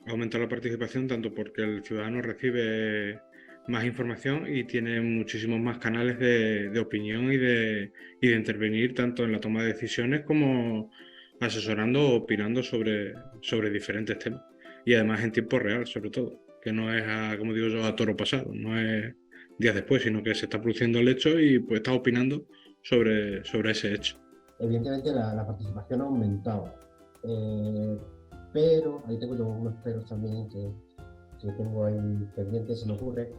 aumenta la participación tanto porque el ciudadano recibe más información y tiene muchísimos más canales de opinión y de intervenir tanto en la toma de decisiones como asesorando o opinando sobre diferentes temas. Y además en tiempo real, sobre todo, que no es, como digo yo, a toro pasado, no es días después, sino que se está produciendo el hecho y pues está opinando sobre ese hecho. Evidentemente la participación ha aumentado, eh, pero ahí tengo yo unos peros también que tengo ahí pendientes, se me ocurre.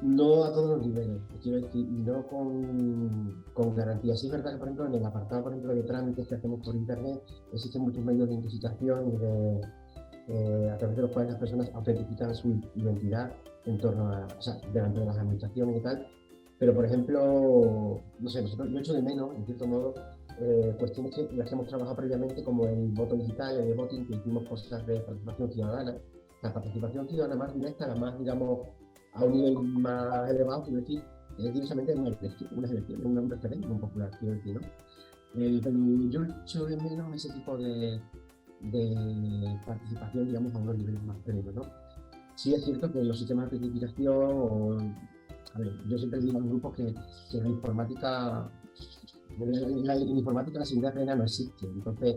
No a todos los niveles, quiero decir, y no con garantía. Sí es verdad que, por ejemplo, en el apartado, por ejemplo, de trámites que hacemos por Internet, existen muchos medios de identificación y a través de los cuales las personas autentifican su identidad en torno a, o sea, delante de las administraciones y tal. Pero, por ejemplo, no sé, nosotros, yo echo de menos, en cierto modo, cuestiones que las hemos trabajado previamente, como el voto digital, el voting, que hicimos cosas de participación ciudadana. La participación ciudadana más directa, la más, digamos, a un nivel más elevado, quiero decir, es directamente unas elecciones, un referéndum popular, quiero decir, ¿no? Pero yo echo de menos ese tipo de participación, digamos, a unos niveles más previos, ¿no? Sí es cierto que los sistemas de certificación, a ver, yo siempre digo en grupos que la informática, en informática la seguridad plena no existe, entonces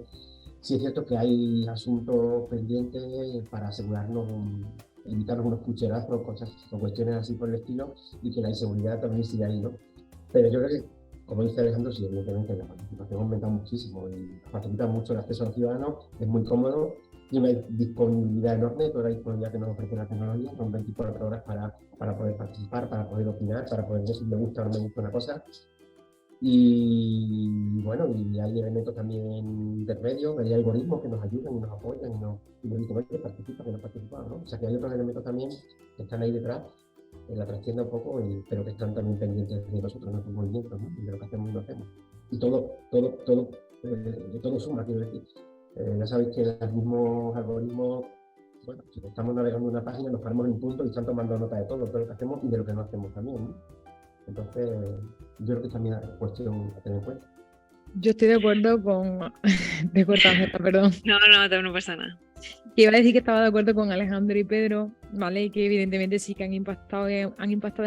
sí es cierto que hay asuntos pendientes para asegurarnos, evitar algunos pucherazos, cosas o cuestiones así por el estilo, y que la inseguridad también sigue ahí, ¿no? Pero yo creo que, como dice Alejandro, sí, evidentemente la participación ha aumentado muchísimo y facilita mucho el acceso al ciudadano, es muy cómodo y una disponibilidad enorme, toda la disponibilidad que nos ofrece la tecnología, son 24 horas para poder participar, para poder opinar, para poder decir me gusta o no me gusta una cosa. Y bueno, y hay elementos también intermedios, hay algoritmos que nos ayudan y nos apoyan y nos dicen, oye, participa, que no participa, ¿no? O sea que hay otros elementos también que están ahí detrás, en la trastienda un poco, pero que están también pendientes de nosotros, de nuestros movimientos, ¿no? Y de lo que hacemos y no hacemos. Y todo suma, quiero decir. Ya sabéis que los mismos algoritmos, bueno, si estamos navegando una página, nos paramos en un punto y están tomando nota de todo lo que hacemos y de lo que no hacemos también, ¿no? Entonces, yo creo que también es cuestión a tener en cuenta. Yo estoy de acuerdo con... Te he cortado, Angela, perdón. No pasa nada. Que iba a decir que estaba de acuerdo con Alejandro y Pedro, ¿vale? Y que evidentemente sí que han impactado de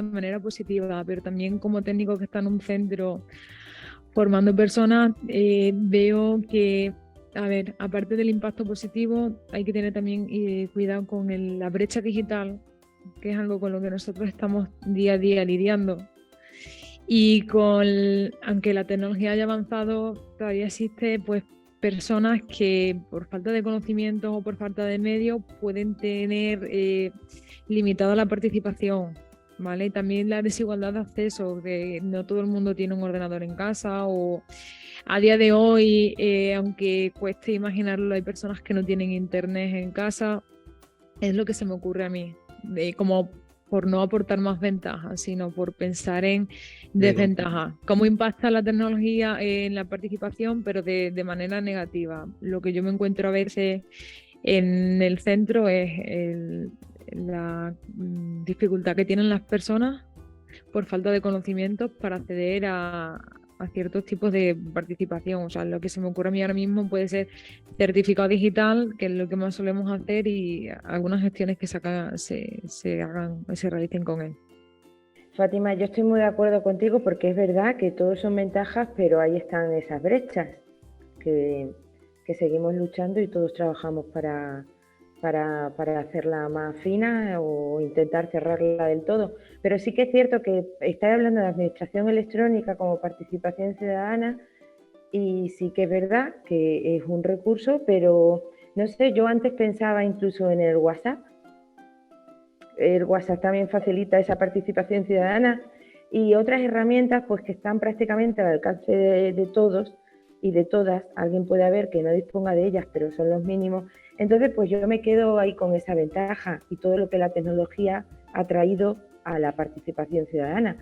manera positiva, pero también como técnico que está en un centro formando personas, veo que, a ver, aparte del impacto positivo, hay que tener también cuidado con la brecha digital, que es algo con lo que nosotros estamos día a día lidiando. Y aunque la tecnología haya avanzado, todavía existe pues personas que por falta de conocimientos o por falta de medios pueden tener limitada la participación, ¿vale? Y también la desigualdad de acceso, que no todo el mundo tiene un ordenador en casa o a día de hoy, aunque cueste imaginarlo, hay personas que no tienen internet en casa. Es lo que se me ocurre a mí, como por no aportar más ventajas, sino por pensar en desventajas. ¿Cómo impacta la tecnología en la participación, pero de manera negativa? Lo que yo me encuentro a veces en el centro es la dificultad que tienen las personas por falta de conocimientos para acceder a ciertos tipos de participación. O sea, lo que se me ocurre a mí ahora mismo puede ser certificado digital, que es lo que más solemos hacer, y algunas gestiones que se realicen con él. Fátima, yo estoy muy de acuerdo contigo porque es verdad que todos son ventajas, pero ahí están esas brechas que seguimos luchando y todos trabajamos para hacerla más fina o intentar cerrarla del todo. Pero sí que es cierto que estáis hablando de administración electrónica como participación ciudadana y sí que es verdad que es un recurso, pero no sé, yo antes pensaba incluso en el WhatsApp. El WhatsApp también facilita esa participación ciudadana y otras herramientas pues que están prácticamente al alcance de todos y de todas. Alguien puede haber que no disponga de ellas, pero son los mínimos. Entonces, pues yo me quedo ahí con esa ventaja y todo lo que la tecnología ha traído a la participación ciudadana.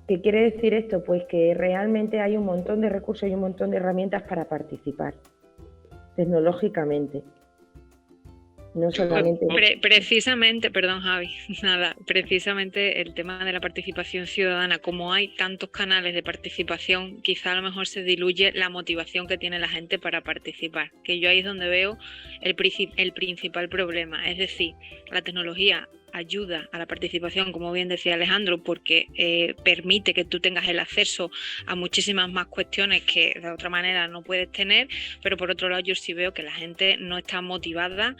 ¿Qué quiere decir esto? Pues que realmente hay un montón de recursos y un montón de herramientas para participar tecnológicamente. No solamente... Precisamente, perdón Javi, nada, precisamente el tema de la participación ciudadana, como hay tantos canales de participación, quizá a lo mejor se diluye la motivación que tiene la gente para participar, que yo ahí es donde veo el principal problema, es decir, la tecnología ayuda a la participación, como bien decía Alejandro, porque permite que tú tengas el acceso a muchísimas más cuestiones que de otra manera no puedes tener, pero por otro lado yo sí veo que la gente no está motivada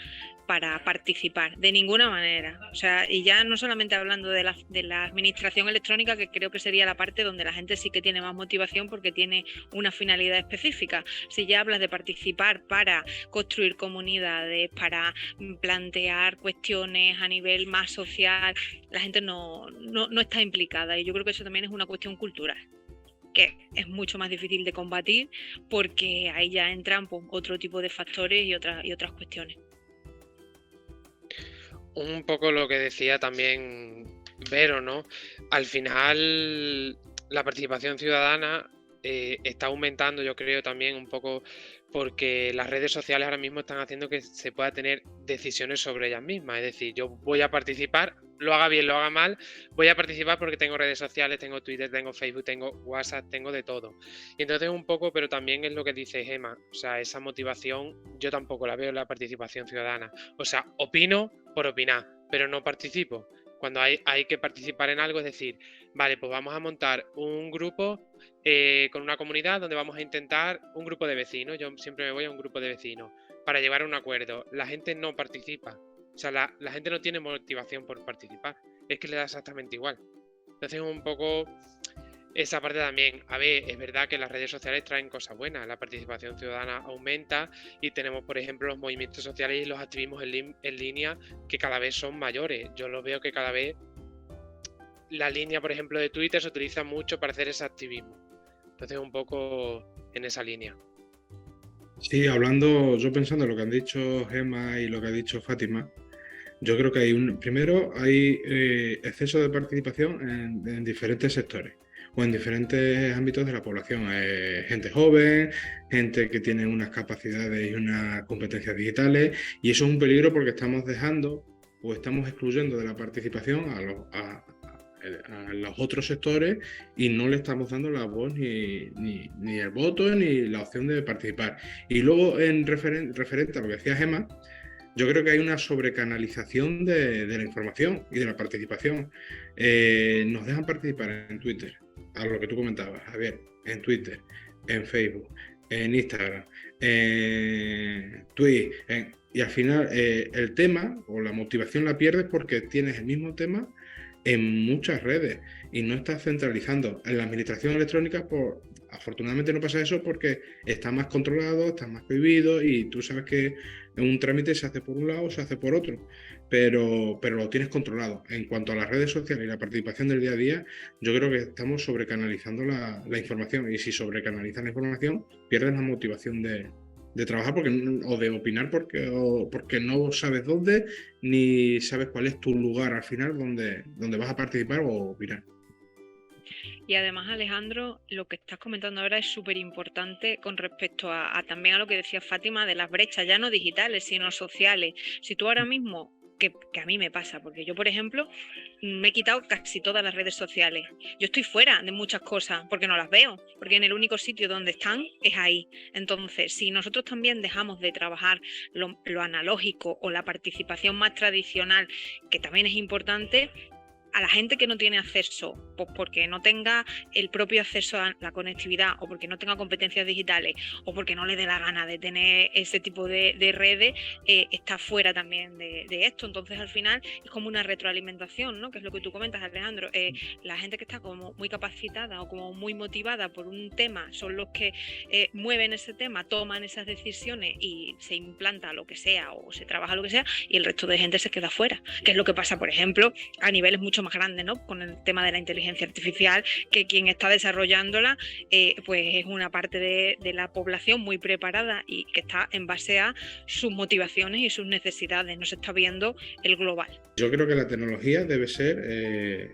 para participar, de ninguna manera. O sea, y ya no solamente hablando de la administración electrónica, que creo que sería la parte donde la gente sí que tiene más motivación porque tiene una finalidad específica. Si ya hablas de participar para construir comunidades, para plantear cuestiones a nivel más social, la gente no está implicada, y yo creo que eso también es una cuestión cultural, que es mucho más difícil de combatir porque ahí ya entran pues, otro tipo de factores y otras cuestiones. Un poco lo que decía también Vero, ¿no? Al final la participación ciudadana está aumentando, yo creo, también un poco porque las redes sociales ahora mismo están haciendo que se pueda tener decisiones sobre ellas mismas. Es decir, yo voy a participar, lo haga bien, lo haga mal, voy a participar porque tengo redes sociales, tengo Twitter, tengo Facebook, tengo WhatsApp, tengo de todo. Y entonces un poco, pero también es lo que dice Gemma, o sea, esa motivación yo tampoco la veo en la participación ciudadana. O sea, opino por opinar, pero no participo. Cuando hay que participar en algo, es decir, vale, pues vamos a montar un grupo con una comunidad donde vamos a intentar un grupo de vecinos. Yo siempre me voy a un grupo de vecinos para llegar a un acuerdo. La gente no participa. O sea, la gente no tiene motivación por participar. Es que le da exactamente igual. Entonces, un poco esa parte también. A ver, es verdad que las redes sociales traen cosas buenas. La participación ciudadana aumenta y tenemos, por ejemplo, los movimientos sociales y los activismos en línea que cada vez son mayores. Yo lo veo que cada vez la línea, por ejemplo, de Twitter se utiliza mucho para hacer ese activismo. Entonces, un poco en esa línea. Sí, yo pensando en lo que han dicho Gemma y lo que ha dicho Fátima, yo creo que primero hay exceso de participación en diferentes sectores o en diferentes ámbitos de la población. Gente joven, gente que tiene unas capacidades y unas competencias digitales, y eso es un peligro porque estamos dejando o estamos excluyendo de la participación a los otros sectores y no le estamos dando la voz ni el voto ni la opción de participar. Y luego, referente a lo que decía Gemma, yo creo que hay una sobrecanalización de la información y de la participación. Nos dejan participar en Twitter, a lo que tú comentabas, Javier, en Twitter, en Facebook, en Instagram, en Twitter, y al final el tema o la motivación la pierdes porque tienes el mismo tema en muchas redes y no estás centralizando. En la administración electrónica, afortunadamente no pasa eso porque está más controlado, está más prohibido y tú sabes que un trámite se hace por un lado o se hace por otro, pero lo tienes controlado. En cuanto a las redes sociales y la participación del día a día, yo creo que estamos sobrecanalizando la información, y si sobrecanalizas la información pierdes la motivación de trabajar o de opinar porque no sabes dónde ni sabes cuál es tu lugar al final donde vas a participar o opinar. Y además, Alejandro, lo que estás comentando ahora es súper importante con respecto a también a lo que decía Fátima de las brechas, ya no digitales, sino sociales. Si tú ahora mismo, que a mí me pasa, porque yo, por ejemplo, me he quitado casi todas las redes sociales. Yo estoy fuera de muchas cosas porque no las veo, porque en el único sitio donde están es ahí. Entonces, si nosotros también dejamos de trabajar lo analógico o la participación más tradicional, que también es importante, a la gente que no tiene acceso, pues porque no tenga el propio acceso a la conectividad o porque no tenga competencias digitales o porque no le dé la gana de tener ese tipo de redes, está fuera también de esto. Entonces al final es como una retroalimentación, ¿no? Que es lo que tú comentas, Alejandro. La gente que está como muy capacitada o como muy motivada por un tema son los que mueven ese tema, toman esas decisiones y se implanta lo que sea o se trabaja lo que sea, y el resto de gente se queda fuera, que es lo que pasa, por ejemplo, a niveles mucho más grande, ¿no? Con el tema de la inteligencia artificial, que quien está desarrollándola pues es una parte de la población muy preparada y que está en base a sus motivaciones y sus necesidades, no se está viendo el global. Yo creo que la tecnología debe ser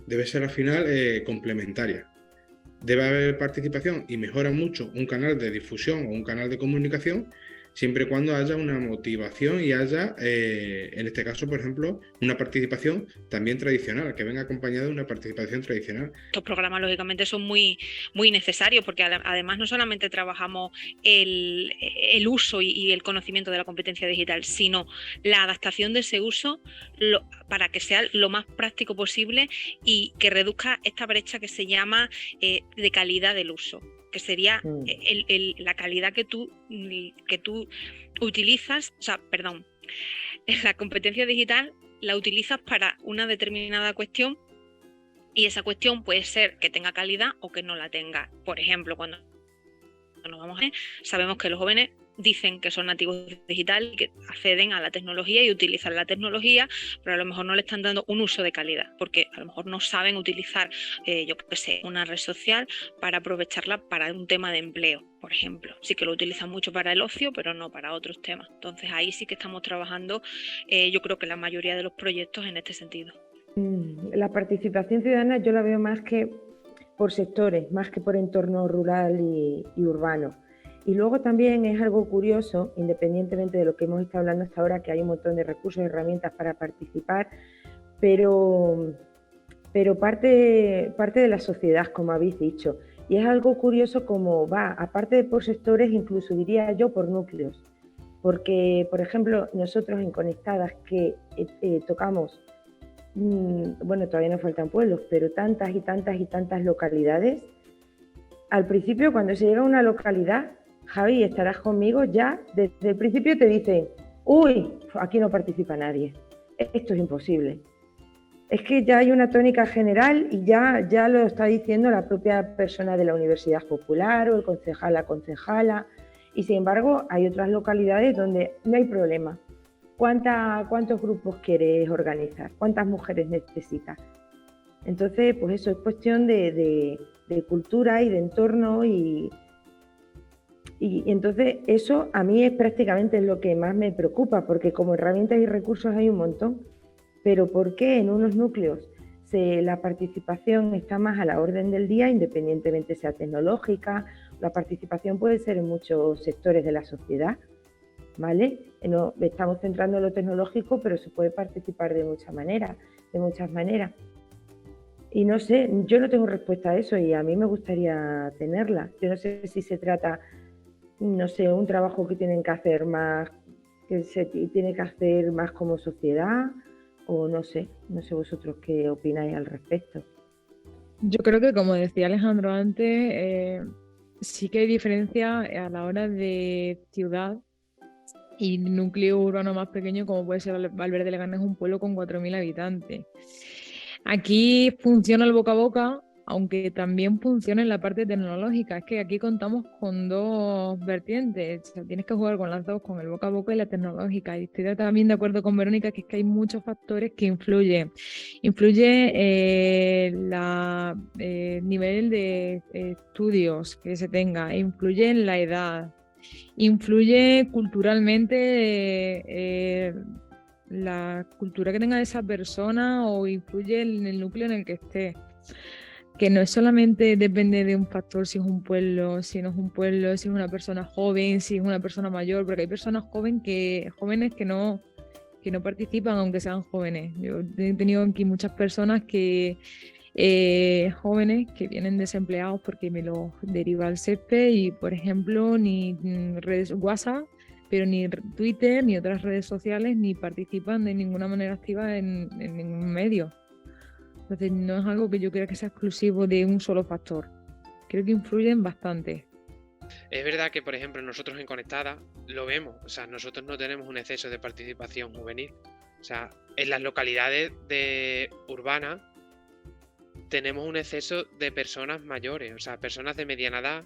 al final complementaria. Debe haber participación y mejora mucho un canal de difusión o un canal de comunicación siempre y cuando haya una motivación y haya, en este caso, por ejemplo, una participación también tradicional, que venga acompañada de una participación tradicional. Estos programas, lógicamente, son muy necesarios porque además no solamente trabajamos el uso y el conocimiento de la competencia digital, sino la adaptación de ese uso para que sea lo más práctico posible y que reduzca esta brecha que se llama de calidad del uso, que sería la calidad que tú utilizas, o sea, perdón, la competencia digital la utilizas para una determinada cuestión y esa cuestión puede ser que tenga calidad o que no la tenga. Por ejemplo, cuando nos vamos a ver, sabemos que los jóvenes dicen que son nativos digitales, que acceden a la tecnología y utilizan la tecnología, pero a lo mejor no le están dando un uso de calidad, porque a lo mejor no saben utilizar, yo qué sé, una red social para aprovecharla para un tema de empleo, por ejemplo. Sí que lo utilizan mucho para el ocio, pero no para otros temas. Entonces ahí sí que estamos trabajando, yo creo que la mayoría de los proyectos en este sentido. La participación ciudadana yo la veo más que por sectores, más que por entorno rural y urbano. Y luego también es algo curioso, independientemente de lo que hemos estado hablando hasta ahora, que hay un montón de recursos y herramientas para participar, pero parte de la sociedad, como habéis dicho. Y es algo curioso como va, aparte de por sectores, incluso diría yo por núcleos. Porque, por ejemplo, nosotros en Conectadas que tocamos, bueno, todavía nos faltan pueblos, pero tantas y tantas y tantas localidades. Al principio, cuando se llega a una localidad, Javi, estarás conmigo, ya desde el principio te dicen, uy, aquí no participa nadie, esto es imposible. Es que ya hay una tónica general y ya lo está diciendo la propia persona de la Universidad Popular o el concejal, la concejala, y sin embargo hay otras localidades donde no hay problema. ¿Cuántos grupos quieres organizar? ¿Cuántas mujeres necesitas? Entonces, pues eso es cuestión de cultura y de entorno y entonces eso a mí es prácticamente lo que más me preocupa, porque como herramientas y recursos hay un montón, pero ¿por qué en unos núcleos la participación está más a la orden del día, independientemente sea tecnológica? La participación puede ser en muchos sectores de la sociedad, ¿vale? No, estamos centrando en lo tecnológico, pero se puede participar de muchas maneras. Y no sé, yo no tengo respuesta a eso y a mí me gustaría tenerla. Yo no sé si se trata, no sé, un trabajo que tienen que hacer más, que se tiene que hacer más como sociedad, o no sé vosotros qué opináis al respecto. Yo creo que, como decía Alejandro antes, sí que hay diferencia a la hora de ciudad y núcleo urbano más pequeño, como puede ser Valverde de Leganés, un pueblo con 4.000 habitantes. Aquí funciona el boca a boca, aunque también funciona en la parte tecnológica. Es que aquí contamos con dos vertientes. O sea, tienes que jugar con las dos, con el boca a boca y la tecnológica. Y estoy también de acuerdo con Verónica que es que hay muchos factores que influyen. Influye el nivel de estudios que se tenga, influye en la edad, influye culturalmente la cultura que tenga esa persona o influye en el núcleo en el que esté. Que no solamente depende de un factor, si es un pueblo, si no es un pueblo, si es una persona joven, si es una persona mayor, porque hay personas jóvenes que no participan aunque sean jóvenes. Yo he tenido aquí muchas personas jóvenes que vienen desempleados porque me los deriva el SEPE y, por ejemplo, ni redes WhatsApp, pero ni Twitter, ni otras redes sociales, ni participan de ninguna manera activa en ningún medio. Entonces no es algo que yo crea que sea exclusivo de un solo factor. Creo que influyen bastante. Es verdad que, por ejemplo, nosotros en Conectada lo vemos. O sea, nosotros no tenemos un exceso de participación juvenil. O sea, en las localidades urbanas tenemos un exceso de personas mayores, o sea, personas de mediana edad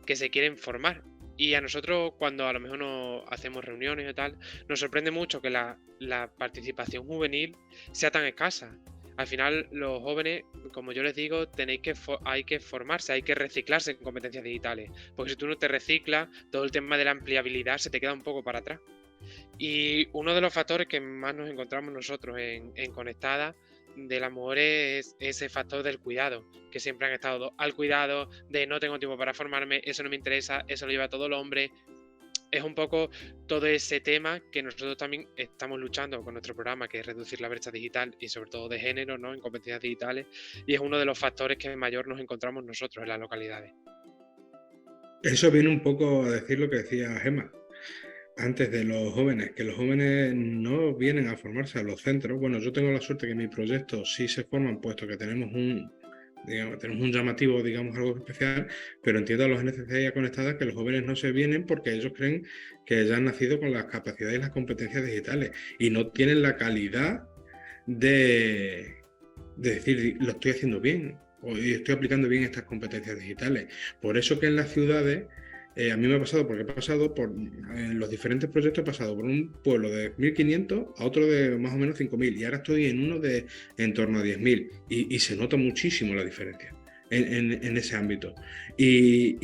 que se quieren formar. Y a nosotros, cuando a lo mejor nos hacemos reuniones y tal, nos sorprende mucho que la participación juvenil sea tan escasa. Al final, los jóvenes, como yo les digo, hay que formarse, hay que reciclarse en competencias digitales. Porque si tú no te reciclas, todo el tema de la empleabilidad se te queda un poco para atrás. Y uno de los factores que más nos encontramos nosotros en Conectada de las mujeres es ese factor del cuidado, que siempre han estado al cuidado de no tengo tiempo para formarme, eso no me interesa, eso lo lleva todo el hombre. es un poco todo ese tema que nosotros también estamos luchando con nuestro programa, que es reducir la brecha digital y sobre todo de género, ¿no? En competencias digitales, y es uno de los factores que mayor nos encontramos nosotros en las localidades. Eso viene un poco a decir lo que decía Gemma antes de los jóvenes, que los jóvenes no vienen a formarse a los centros. Bueno, yo tengo la suerte que en mi proyecto sí se forman, puesto que tenemos un llamativo, digamos, algo especial, pero entiendo a los NCC y a Conectadas que los jóvenes no se vienen porque ellos creen que ya han nacido con las capacidades y las competencias digitales y no tienen la calidad de decir, lo estoy haciendo bien o estoy aplicando bien estas competencias digitales. Por eso que en las ciudades, a mí me ha pasado, porque he pasado en los diferentes proyectos, he pasado por un pueblo de 1.500 a otro de más o menos 5.000 y ahora estoy en uno de en torno a 10.000 y se nota muchísimo la diferencia en ese ámbito. Y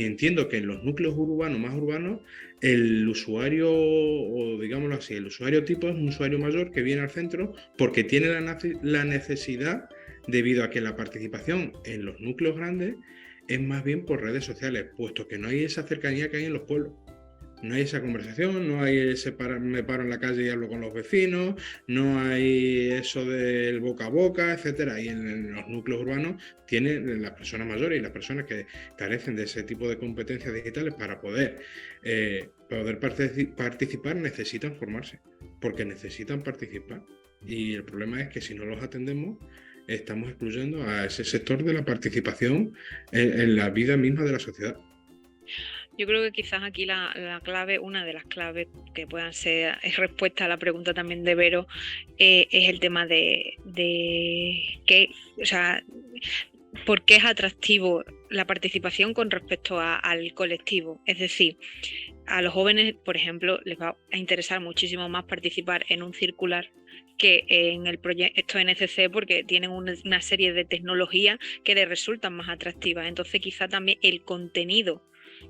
entiendo que en los núcleos urbanos, más urbanos, el usuario, o digámoslo así, el usuario tipo es un usuario mayor que viene al centro porque tiene la necesidad, debido a que la participación en los núcleos grandes es más bien por redes sociales, puesto que no hay esa cercanía que hay en los pueblos. No hay esa conversación, no hay me paro en la calle y hablo con los vecinos, no hay eso del boca a boca, etcétera. Y en los núcleos urbanos tienen las personas mayores y las personas que carecen de ese tipo de competencias digitales para poder participar, necesitan formarse, porque necesitan participar. Y el problema es que si no los atendemos, estamos excluyendo a ese sector de la participación en la vida misma de la sociedad. Yo creo que quizás aquí la clave, una de las claves que puedan ser, es respuesta a la pregunta también de Vero, es el tema de qué, o sea, por qué es atractivo la participación con respecto al colectivo. Es decir, a los jóvenes, por ejemplo, les va a interesar muchísimo más participar en un circular que en el proyecto NCC, porque tienen una serie de tecnologías que les resultan más atractivas. Entonces, quizá también el contenido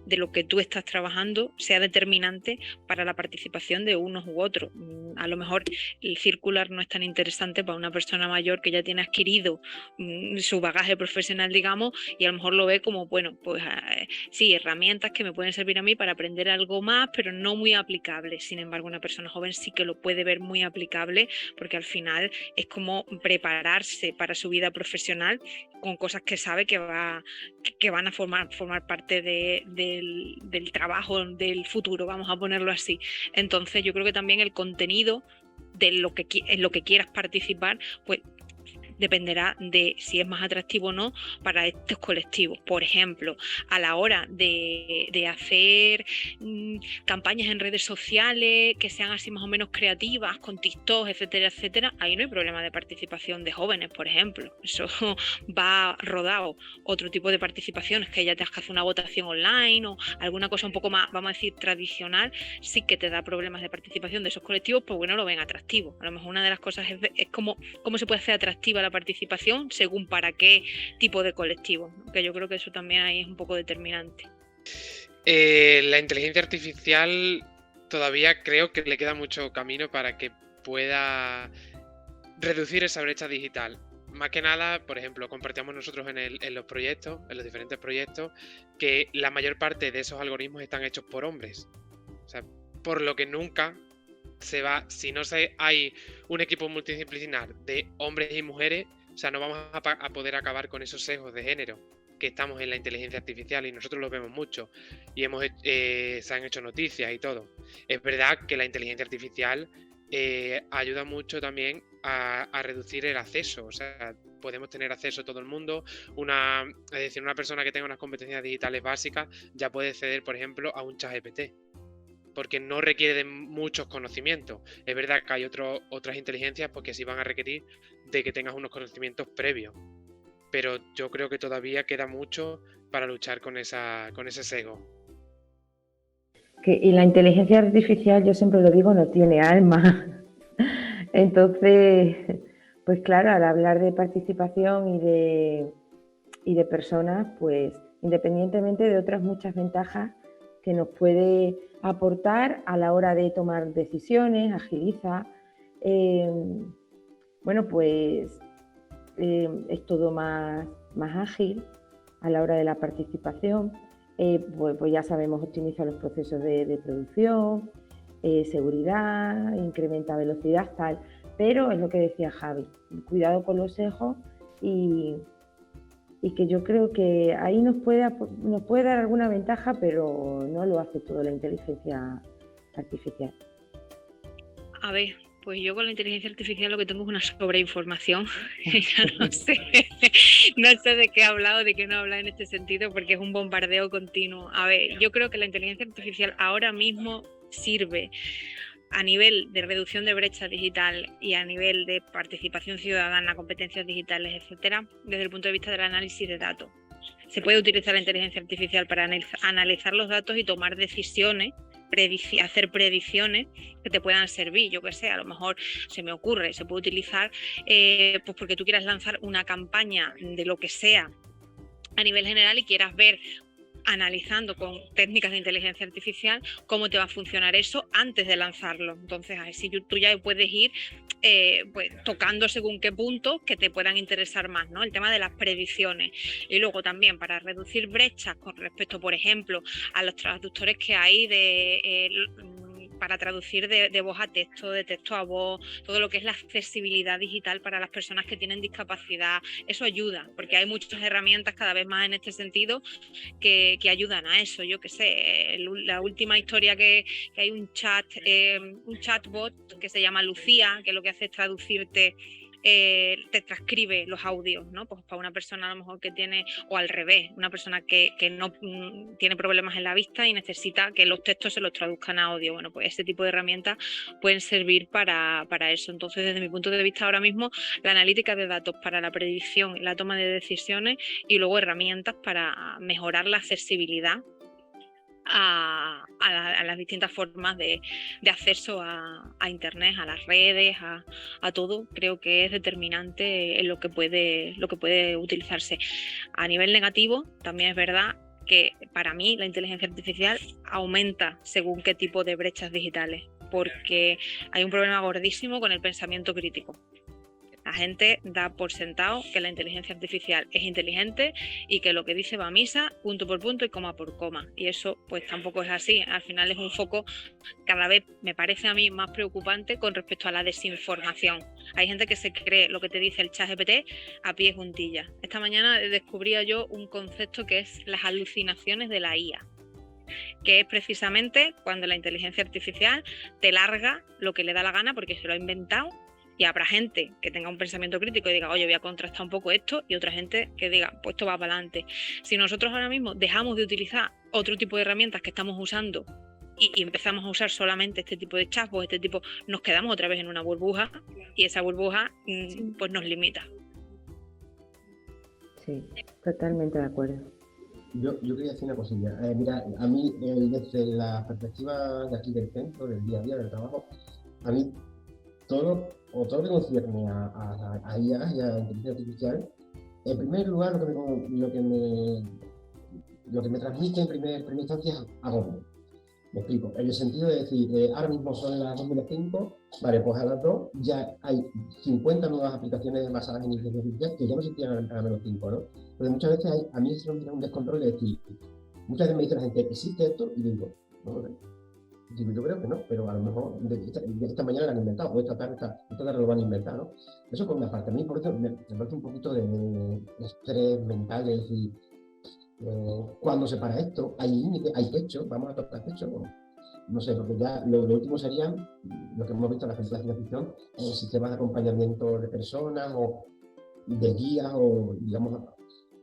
de lo que tú estás trabajando sea determinante para la participación de unos u otros. A lo mejor el circular no es tan interesante para una persona mayor que ya tiene adquirido su bagaje profesional, digamos, y a lo mejor lo ve como, bueno, pues sí, herramientas que me pueden servir a mí para aprender algo más, pero no muy aplicable. Sin embargo, una persona joven sí que lo puede ver muy aplicable, porque al final es como prepararse para su vida profesional con cosas que sabe que van a formar parte del trabajo del futuro, vamos a ponerlo así. Entonces yo creo que también el contenido de en lo que quieras participar, pues dependerá de si es más atractivo o no para estos colectivos. Por ejemplo, a la hora de hacer campañas en redes sociales que sean así más o menos creativas, con TikTok, etcétera, etcétera, ahí no hay problema de participación de jóvenes, por ejemplo. Eso va rodado. Otro tipo de participaciones, que ya te has que hacer una votación online o alguna cosa un poco más, vamos a decir, tradicional, sí que te da problemas de participación de esos colectivos, pues bueno, lo ven atractivo. A lo mejor una de las cosas es cómo se puede hacer atractiva la participación según para qué tipo de colectivo, ¿no? Que yo creo que eso también ahí es un poco determinante. La inteligencia artificial todavía creo que le queda mucho camino para que pueda reducir esa brecha digital. Más que nada, por ejemplo, compartíamos nosotros en los proyectos, en los diferentes proyectos, que la mayor parte de esos algoritmos están hechos por hombres. O sea, por lo que nunca si no hay un equipo multidisciplinar de hombres y mujeres, o sea, no vamos a poder acabar con esos sesgos de género que estamos en la inteligencia artificial, y nosotros los vemos mucho y se han hecho noticias y todo. Es verdad que la inteligencia artificial ayuda mucho también a reducir el acceso, o sea, podemos tener acceso a todo el mundo. Es decir, una persona que tenga unas competencias digitales básicas ya puede acceder, por ejemplo, a un ChatGPT, porque no requiere de muchos conocimientos. Es verdad que hay otras inteligencias porque sí van a requerir de que tengas unos conocimientos previos, pero yo creo que todavía queda mucho para luchar con ese sesgo. Y la inteligencia artificial, yo siempre lo digo, no tiene alma. Entonces, pues claro, al hablar de participación y de personas, pues independientemente de otras muchas ventajas que nos puede aportar a la hora de tomar decisiones, agiliza, bueno, pues es todo más ágil a la hora de la participación. pues ya sabemos, optimiza los procesos de producción, seguridad, incrementa velocidad, tal. Pero es lo que decía Javi, cuidado con los sesgos y que yo creo que ahí nos puede dar alguna ventaja, pero no lo hace todo la inteligencia artificial. A ver, pues yo con la inteligencia artificial lo que tengo es una sobreinformación. Ya no sé de qué he hablado, de qué no he hablado en este sentido, porque es un bombardeo continuo. A ver, yo creo que la inteligencia artificial ahora mismo sirve a nivel de reducción de brecha digital y a nivel de participación ciudadana, competencias digitales, etcétera, desde el punto de vista del análisis de datos. Se puede utilizar la inteligencia artificial para analizar los datos y tomar decisiones, hacer predicciones que te puedan servir. Yo qué sé, a lo mejor se me ocurre, se puede utilizar pues porque tú quieras lanzar una campaña de lo que sea a nivel general y quieras ver, analizando con técnicas de inteligencia artificial, cómo te va a funcionar eso antes de lanzarlo. Entonces, así tú ya puedes ir pues, tocando según qué puntos que te puedan interesar más, ¿no? El tema de las predicciones. Y luego también para reducir brechas con respecto, por ejemplo, a los traductores que hay para traducir de voz a texto, de texto a voz, todo lo que es la accesibilidad digital para las personas que tienen discapacidad. Eso ayuda, porque hay muchas herramientas cada vez más en este sentido que ayudan a eso. Yo qué sé, la última historia que hay un chatbot que se llama Lucía, que lo que hace es traducirte, te transcribe los audios, ¿no? Pues para una persona a lo mejor que tiene, o al revés, una persona que no tiene problemas en la vista y necesita que los textos se los traduzcan a audio. Bueno, pues ese tipo de herramientas pueden servir para eso. Entonces, desde mi punto de vista ahora mismo, la analítica de datos para la predicción y la toma de decisiones, y luego herramientas para mejorar la accesibilidad a las distintas formas de acceso a Internet, a las redes, a todo, creo que es determinante en lo que puede utilizarse. A nivel negativo, también es verdad que para mí la inteligencia artificial aumenta según qué tipo de brechas digitales, porque hay un problema gordísimo con el pensamiento crítico. La gente da por sentado que la inteligencia artificial es inteligente y que lo que dice va a misa, punto por punto y coma por coma. Y eso pues tampoco es así. Al final es un foco cada vez, me parece a mí, más preocupante con respecto a la desinformación. Hay gente que se cree lo que te dice el ChatGPT a pie juntillas. Esta mañana descubría yo un concepto que es las alucinaciones de la IA, que es precisamente cuando la inteligencia artificial te larga lo que le da la gana porque se lo ha inventado. Y habrá gente que tenga un pensamiento crítico y diga, oye, voy a contrastar un poco esto, y otra gente que diga, pues esto va para adelante. Si nosotros ahora mismo dejamos de utilizar otro tipo de herramientas que estamos usando y empezamos a usar solamente este tipo de chatbots, nos quedamos otra vez en una burbuja, y esa burbuja pues nos limita. Sí, totalmente de acuerdo. Yo quería decir una cosilla. Mira, a mí, desde la perspectiva de aquí del centro, del día a día, del trabajo, a mí todo lo que concierne a IA y a inteligencia artificial, en primer lugar, lo que me transmite en primera instancia es agobio. Me explico, en el sentido de decir, ahora mismo son las 2:05, vale, pues a las 2 ya hay 50 nuevas aplicaciones basadas en inteligencia artificial que ya no existían a las menos 5, ¿no? Porque muchas veces a mí se me da un descontrol de decir, muchas veces me dice la gente, ¿existe esto? Y digo, no. Digo, yo creo que no, pero a lo mejor esta mañana lo han inventado, o esta tarde lo van a inventar, ¿no? Eso por una parte. A mí por eso me parece un poquito de estrés mental, es decir, ¿cuándo se para esto? ¿Hay límite? ¿Hay techo? ¿Vamos a tocar techo? No sé, porque ya lo último sería lo que hemos visto en la película de ciencia ficción, sistemas de acompañamiento de personas o de guías o, digamos,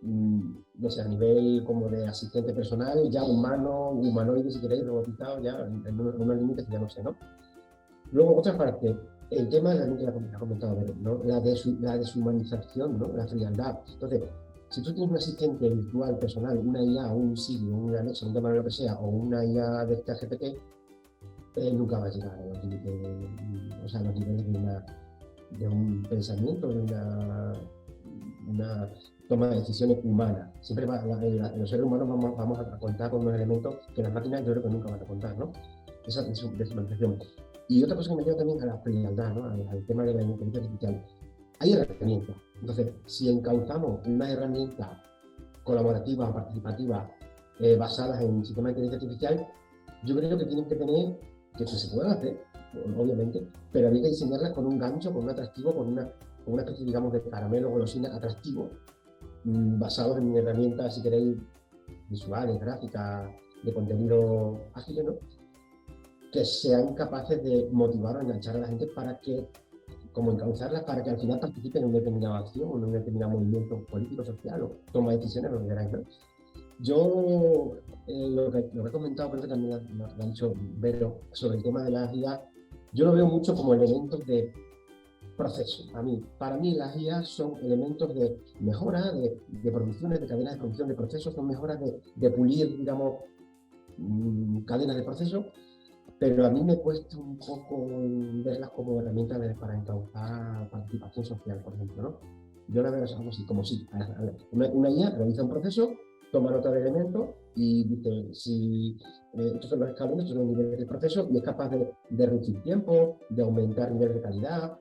no sé, a nivel como de asistente personal, ya humanoide, si queréis, robotizado, ya en unos límites que ya no sé, ¿no? Luego, otra parte, el tema de la que ha comentado, ¿no? La deshumanización, ¿no? La frialdad. Entonces, si tú tienes un asistente virtual personal, una IA, un Siri, un Alexa, un llamado lo que sea, o una IA de ChatGPT, nunca va a llegar a los niveles de un pensamiento, de una toma de decisiones humanas. Siempre los seres humanos vamos a contar con unos elementos que las máquinas yo creo que nunca van a contar, ¿no? Esa deshumanización. Y otra cosa que me lleva también a la frialdad, ¿no? Al tema de la inteligencia artificial. Hay herramientas. Entonces, si encauzamos una herramienta colaborativa o participativa basadas en sistemas de inteligencia artificial, yo creo que tienen que tener, que eso se puede hacer, obviamente, pero habría que diseñarlas con un gancho, con un atractivo, con una especie, digamos, de caramelo o golosina atractivo, basados en herramientas, si queréis, visuales, gráficas, de contenido ágil, ¿no? Que sean capaces de motivar o enganchar a la gente para que, como encauzarlas, para que al final participen en una determinada acción o en un determinado movimiento político, social o toma de decisiones, lo que queráis, ¿no? Yo, lo que he comentado, creo que también lo ha dicho Vero, sobre el tema de las IA, yo lo veo mucho como elementos de proceso. Para mí las IA son elementos de mejora, de producciones, de cadenas de producción de procesos, son mejoras de pulir, digamos, cadenas de proceso, pero a mí me cuesta un poco verlas como herramientas para encauzar participación social, por ejemplo, ¿no? Yo la veo así, como si una IA realiza un proceso, toma nota de elementos y dice si estos son los escalones, estos son los niveles del proceso, y es capaz de reducir tiempo, de aumentar niveles de calidad,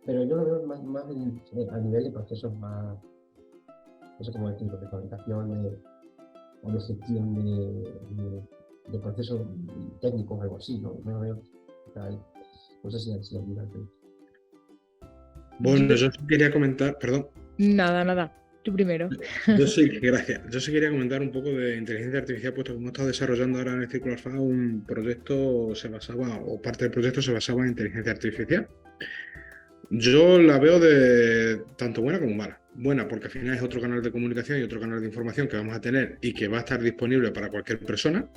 pero yo lo veo más a nivel de procesos más, eso como decirlo, de fabricación o de gestión de procesos técnicos, algo así, ¿no? No lo veo, no sé si ayuda. Bueno, yo sí quería comentar, perdón. Nada, tú primero. Gracias. Yo sí quería comentar un poco de inteligencia artificial, puesto que hemos estado desarrollando ahora en el Círculo Alfa un proyecto, parte del proyecto se basaba en inteligencia artificial. Yo la veo de tanto buena como mala. Buena porque al final es otro canal de comunicación y otro canal de información que vamos a tener y que va a estar disponible para cualquier persona,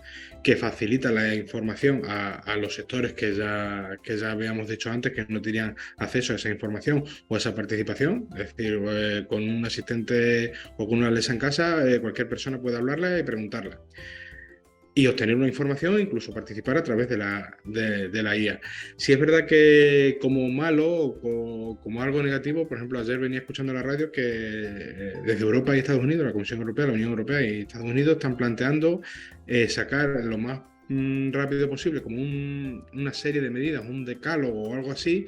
que facilita la información a los sectores que ya habíamos dicho antes que no tenían acceso a esa información o a esa participación. Es decir, con un asistente o con una Alexa en casa, cualquier persona puede hablarla y preguntarla. Y obtener una información e incluso participar a través de la IA. Si es verdad que como malo o como algo negativo, por ejemplo, ayer venía escuchando la radio que desde Europa y Estados Unidos, la Comisión Europea, la Unión Europea y Estados Unidos están planteando sacar lo más rápido posible como una serie de medidas, un decálogo o algo así,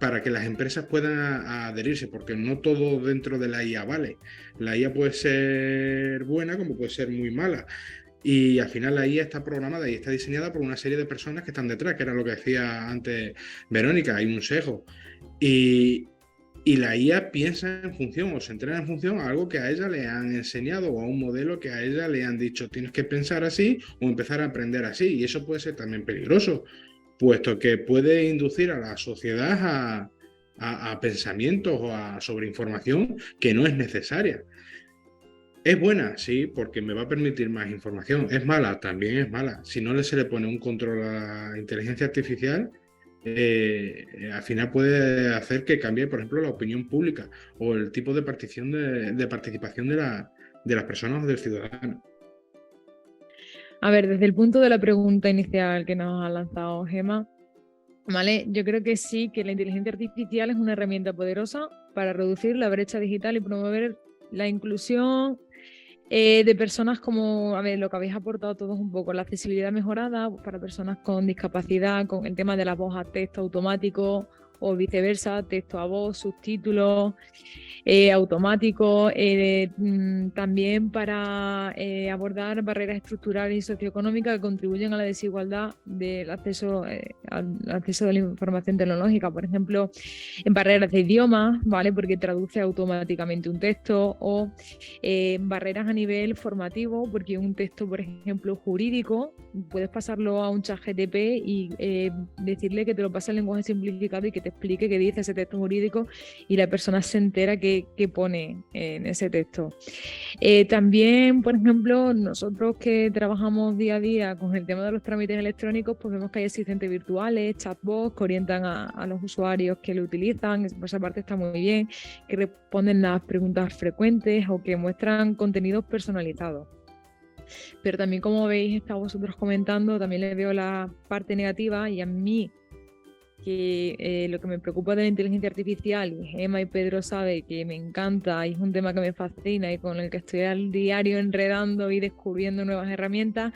para que las empresas puedan adherirse, porque no todo dentro de la IA vale. La IA puede ser buena como puede ser muy mala. Y al final la IA está programada y está diseñada por una serie de personas que están detrás, que era lo que decía antes Verónica, hay un sesgo. Y la IA piensa en función o se entrena en función a algo que a ella le han enseñado o a un modelo que a ella le han dicho tienes que pensar así o empezar a aprender así. Y eso puede ser también peligroso, puesto que puede inducir a la sociedad a pensamientos o a sobreinformación que no es necesaria. Es buena, sí, porque me va a permitir más información. Es mala, también es mala. Si no se le pone un control a la inteligencia artificial, al final puede hacer que cambie, por ejemplo, la opinión pública o el tipo de participación de las personas o del ciudadano. A ver, desde el punto de la pregunta inicial que nos ha lanzado Gemma, ¿vale? Yo creo que sí, que la inteligencia artificial es una herramienta poderosa para reducir la brecha digital y promover la inclusión de personas como, a ver, lo que habéis aportado todos un poco, la accesibilidad mejorada para personas con discapacidad, con el tema de la voz a texto automático o viceversa, texto a voz, subtítulos automáticos, también para abordar barreras estructurales y socioeconómicas que contribuyen a la desigualdad del acceso, al acceso de la información tecnológica, por ejemplo, en barreras de idiomas, ¿vale? Porque traduce automáticamente un texto, o barreras a nivel formativo, porque un texto, por ejemplo, jurídico, puedes pasarlo a un ChatGPT y decirle que te lo pase en lenguaje simplificado y que te explique qué dice ese texto jurídico y la persona se entera qué pone en ese texto. También, por ejemplo, nosotros que trabajamos día a día con el tema de los trámites electrónicos, pues vemos que hay asistentes virtuales, chatbots que orientan a los usuarios que lo utilizan. Por esa parte está muy bien, que responden las preguntas frecuentes o que muestran contenidos personalizados. Pero también, como veis, está vosotros comentando, también les veo la parte negativa, y a mí que lo que me preocupa de la inteligencia artificial, y Gemma y Pedro sabe que me encanta y es un tema que me fascina y con el que estoy al diario enredando y descubriendo nuevas herramientas,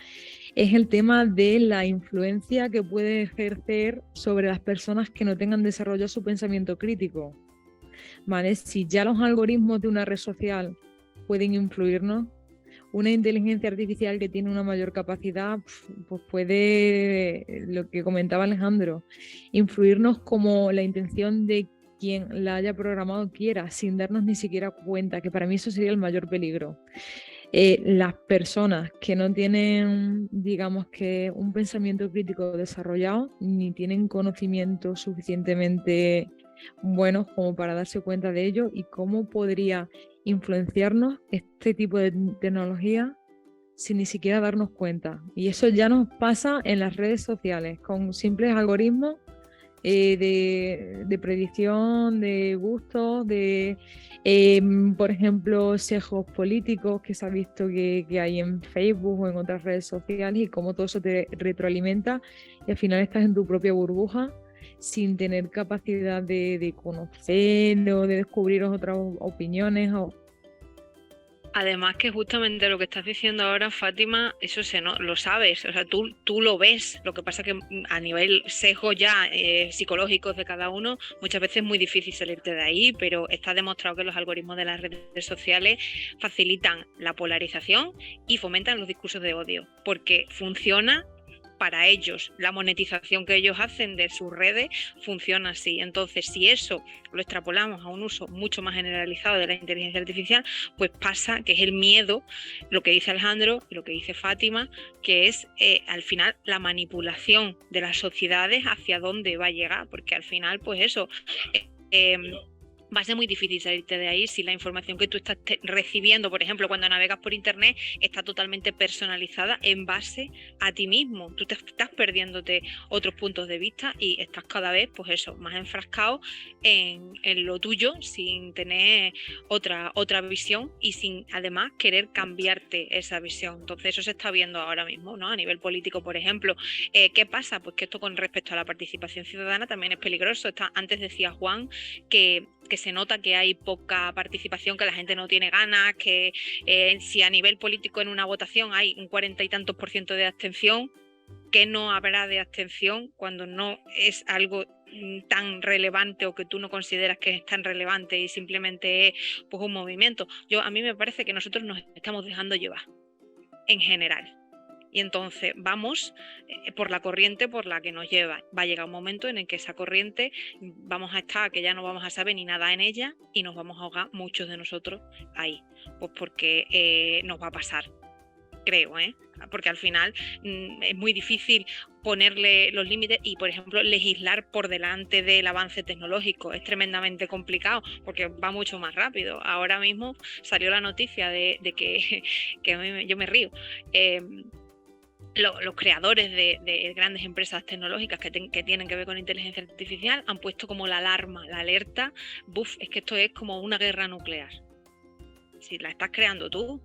es el tema de la influencia que puede ejercer sobre las personas que no tengan desarrollado su pensamiento crítico. ¿Vale? Si ya los algoritmos de una red social pueden influirnos, una inteligencia artificial que tiene una mayor capacidad, pues puede, lo que comentaba Alejandro, influirnos como la intención de quien la haya programado quiera, sin darnos ni siquiera cuenta, que para mí eso sería el mayor peligro. Las personas que no tienen, digamos que un pensamiento crítico desarrollado, ni tienen conocimiento suficientemente buenos como para darse cuenta de ello, y cómo podría influenciarnos este tipo de tecnología sin ni siquiera darnos cuenta. Y eso ya nos pasa en las redes sociales, con simples algoritmos de predicción, de gustos, de, por ejemplo, sesgos políticos que se ha visto que hay en Facebook o en otras redes sociales, y cómo todo eso te retroalimenta y al final estás en tu propia burbuja sin tener capacidad de conocer o de descubrir otras opiniones. Además que justamente lo que estás diciendo ahora, Fátima, eso lo sabes, o sea, tú lo ves. Lo que pasa que a nivel sesgo ya psicológicos de cada uno, muchas veces es muy difícil salirte de ahí, pero está demostrado que los algoritmos de las redes sociales facilitan la polarización y fomentan los discursos de odio, porque funciona para ellos. La monetización que ellos hacen de sus redes funciona así. Entonces, si eso lo extrapolamos a un uso mucho más generalizado de la inteligencia artificial, pues pasa que es el miedo, lo que dice Alejandro y lo que dice Fátima, que es al final la manipulación de las sociedades hacia dónde va a llegar, porque al final, pues eso... va a ser muy difícil salirte de ahí si la información que tú estás recibiendo, por ejemplo, cuando navegas por internet, está totalmente personalizada en base a ti mismo. Tú te estás perdiéndote otros puntos de vista y estás cada vez, pues eso, más enfrascado en lo tuyo, sin tener otra visión y sin además querer cambiarte esa visión. Entonces eso se está viendo ahora mismo, ¿no? A nivel político, por ejemplo. ¿Qué pasa? Pues que esto con respecto a la participación ciudadana también es peligroso. Antes decía Juan que se nota que hay poca participación, que la gente no tiene ganas, que si a nivel político en una votación hay un 40 y tantos % de abstención, ¿qué no habrá de abstención cuando no es algo tan relevante o que tú no consideras que es tan relevante y simplemente es pues, un movimiento? A mí me parece que nosotros nos estamos dejando llevar en general. Y entonces vamos por la corriente por la que nos lleva. Va a llegar un momento en el que esa corriente vamos a estar, que ya no vamos a saber ni nada en ella y nos vamos a ahogar muchos de nosotros ahí. Pues porque nos va a pasar, creo, porque al final es muy difícil ponerle los límites y, por ejemplo, legislar por delante del avance tecnológico. Es tremendamente complicado porque va mucho más rápido. Ahora mismo salió la noticia de que yo me río. Los creadores de grandes empresas tecnológicas que tienen que ver con inteligencia artificial han puesto como la alarma, la alerta. Es que esto es como una guerra nuclear. Si la estás creando tú,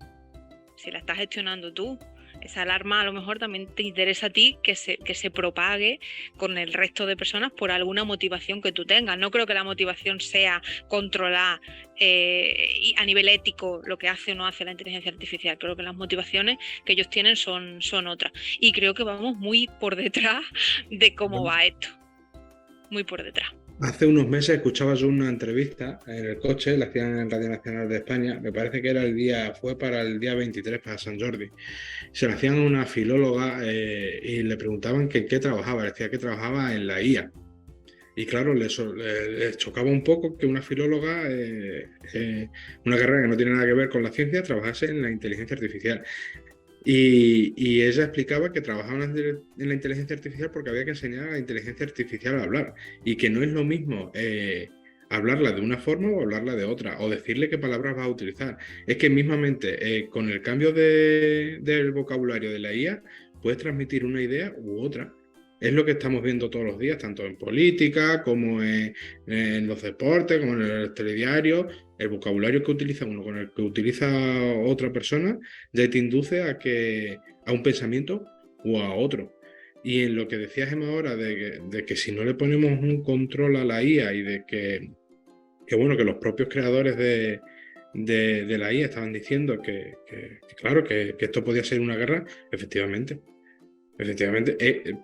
si la estás gestionando tú, esa alarma a lo mejor también te interesa a ti que se propague con el resto de personas por alguna motivación que tú tengas. No creo que la motivación sea controlar y a nivel ético lo que hace o no hace la inteligencia artificial. Creo que las motivaciones que ellos tienen son otras. Y creo que vamos muy por detrás de cómo va esto. Muy por detrás. Hace unos meses escuchaba yo una entrevista en el coche, la hacían en Radio Nacional de España, me parece que fue para el día 23, para San Jordi. Se la hacían a una filóloga y le preguntaban que en qué trabajaba, decía que trabajaba en la IA. Y claro, les chocaba un poco que una filóloga, una carrera que no tiene nada que ver con la ciencia, trabajase en la inteligencia artificial. Y ella explicaba que trabajaba en la inteligencia artificial porque había que enseñar a la inteligencia artificial a hablar y que no es lo mismo hablarla de una forma o hablarla de otra o decirle qué palabras va a utilizar. Es que mismamente con el cambio del vocabulario de la IA puedes transmitir una idea u otra. Es lo que estamos viendo todos los días, tanto en política como en los deportes, como en el telediario. El vocabulario que utiliza uno con el que utiliza otra persona ya te induce a un pensamiento o a otro. Y en lo que decía Gemma ahora de que si no le ponemos un control a la IA y de que los propios creadores de la IA estaban diciendo que esto podía ser una guerra, efectivamente,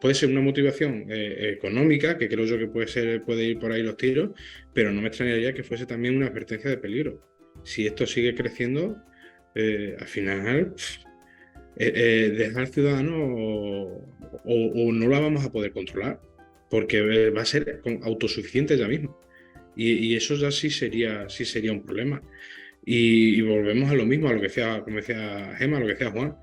puede ser una motivación económica, que creo yo que puede ir por ahí los tiros, pero no me extrañaría que fuese también una advertencia de peligro. Si esto sigue creciendo, Al final, dejar al ciudadano o no la vamos a poder controlar, porque va a ser autosuficiente ya mismo. Y eso ya sí sería un problema. Y volvemos a lo mismo, a lo que decía, como decía Gemma, a lo que decía Juan.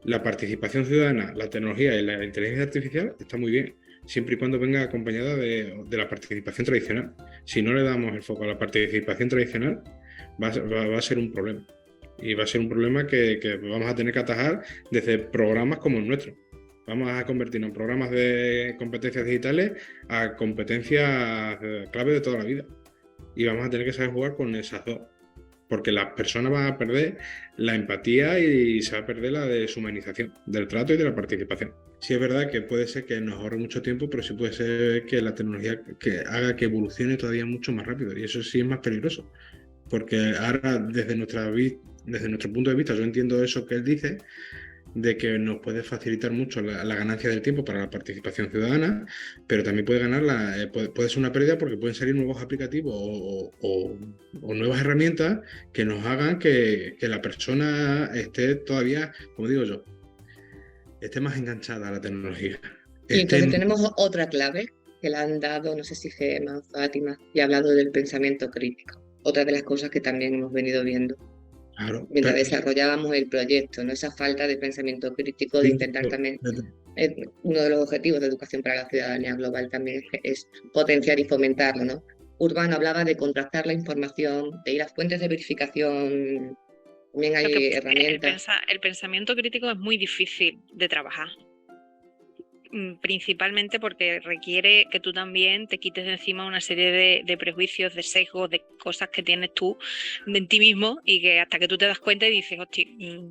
La participación ciudadana, la tecnología y la inteligencia artificial está muy bien, siempre y cuando venga acompañada de la participación tradicional. Si no le damos el foco a la participación tradicional, va a ser un problema. Y va a ser un problema que vamos a tener que atajar desde programas como el nuestro. Vamos a convertirnos en programas de competencias digitales a competencias clave de toda la vida. Y vamos a tener que saber jugar con esas dos. Porque las personas van a perder la empatía y se va a perder la deshumanización del trato y de la participación. Sí es verdad que puede ser que nos ahorre mucho tiempo, pero sí puede ser que la tecnología que haga que evolucione todavía mucho más rápido, y eso sí es más peligroso. Porque ahora, desde nuestro punto de vista, yo entiendo eso que él dice, de que nos puede facilitar mucho la ganancia del tiempo para la participación ciudadana, pero también puede ser una pérdida porque pueden salir nuevos aplicativos o nuevas herramientas que nos hagan que la persona esté todavía, como digo yo, esté más enganchada a la tecnología. Y entonces tenemos otra clave que le han dado, no sé si Gemma, Fátima, y ha hablado del pensamiento crítico. Otra de las cosas que también hemos venido viendo. Claro, mientras desarrollábamos el proyecto, ¿no? Esa falta de pensamiento crítico, de intentar también, uno de los objetivos de Educación para la Ciudadanía Global también es potenciar y fomentarlo, ¿no? Urbano hablaba de contrastar la información, de ir a fuentes de verificación, también hay herramientas. El pensamiento crítico es muy difícil de trabajar, principalmente porque requiere que tú también te quites de encima una serie de prejuicios, de sesgos, de cosas que tienes tú en ti mismo y que hasta que tú te das cuenta y dices, hostia,